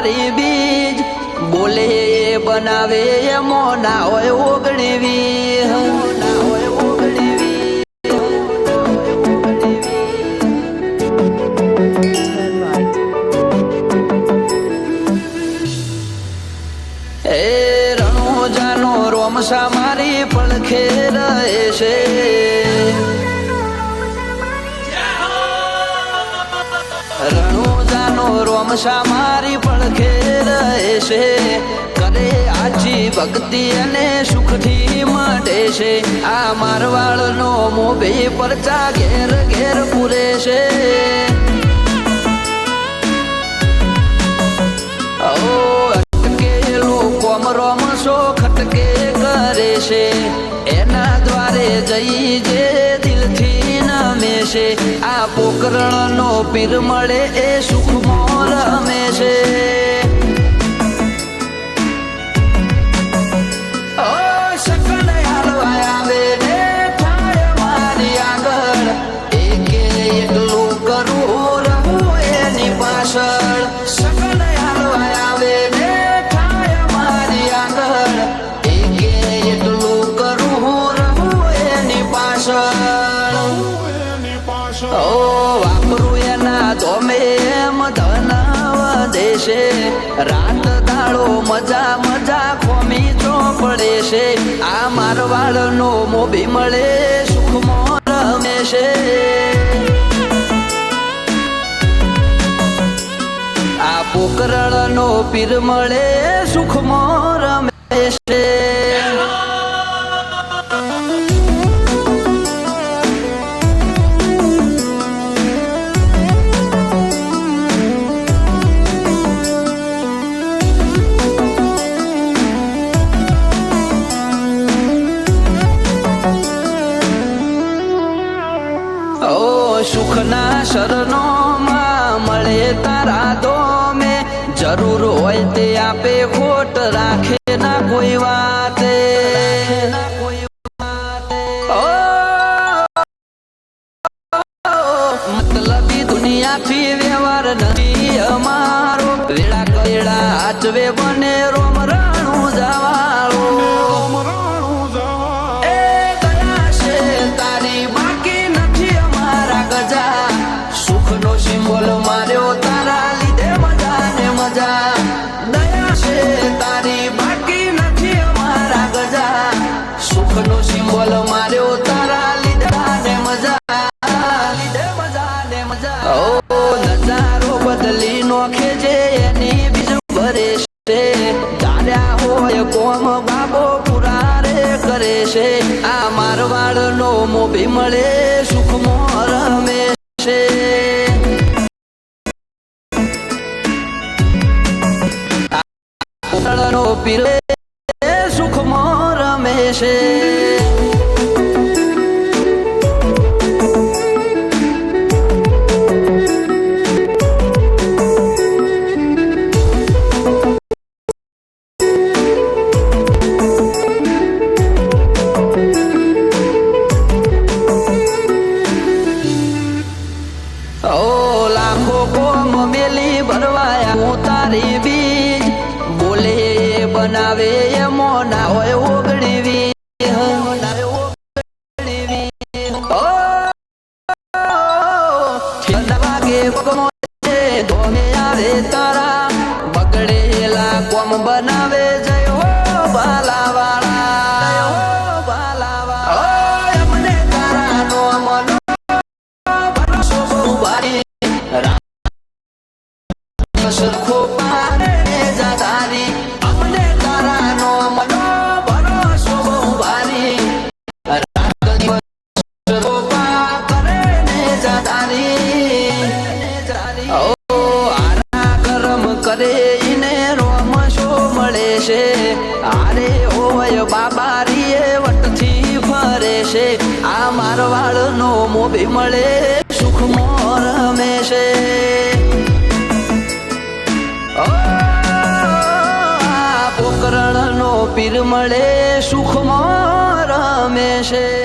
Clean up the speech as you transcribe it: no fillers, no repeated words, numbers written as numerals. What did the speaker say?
તારી બીજ બોલે બનાવે એમો ના હોય ઓગણીવી ના હોય ઓગણીવી એ રણોજાનો રોમસા મારી પડખે રહે છે રણોજાનો રોમસા મારી પડખે રહે છે કરે આજી ભક્તિ અને સુખથી મળે છે આ મારવાડનો મોભે પરચા ઘેર ઘેર પૂરે છે રોમસો ખટકે કરે છે એના દ્વારે જઈ જે દિલથી નમે છે આ પોકરણનો પીર મળે એ સુખમાં રમે છે સકન હાલવા આવે ને થાય મારી આગળ એકે એકલું કરું રહું એની પાછળ સકન હાલવા આવે ને વાપરું એના ધોમે એમ ધન વધે રાત દાડો મજા મજા ખોમી ચોપડે છે આ મારવાડનો મોભી મળે સુખમાં રમે છે આ પોકરણનો પીર મળે સુખમાં રમે છે સુખના શરણોમાં મળે તારા દોમે જરૂર હોય તે આપે ખોટ રાખે ના કોઈ વાતે મતલબી દુનિયાથી વ્યવહાર નથી અમારો વેળા કવેળા આચવે બને રોમ રાણું જવાળો સિમ્બોલ માર્યો તારા લીધે મજા ને મજા દયા છે તારી બાકી નથી અમારા ગજા સુખનો સિમ્બોલ માર્યો તારા લીધે ને મજા ને મજા ઓ નજારો બદલી નોખે છે એની બીજું ભરે છે ધાર્યા હોય કોમ બાબો પૂરા રે કરે છે આ મારવાડનો મોભી મળે સુખમાં રમે છે પોકરણનો પીર સુખમાં રમે છે લાખો કોમ મેલી ભરવાયા હું તારી બીજ બોલે બનાવે એમો ના હોય ઓગણીવી વાગે ધોમે આવે તારા બગડેલા કોમ બનાવે જયો ભાલાવાળા અમને તારા નો મનો ભરોસો બહુ ભારી સરખો પારે જાતારી અમને તારા નો મનો ભરોસો બહુ ભારી રાત દિવસ સરખો કરે ને જાતારી ઓ આરા કરમ કરે ઈને રોમશો મળે છે આરે હોય બાબારીએ વટથી ફરે છે આ મારવાડનો મોભી મળે સુખમાં રમે છે પોકરણનો પીર મળે સુખમાં રમે છે।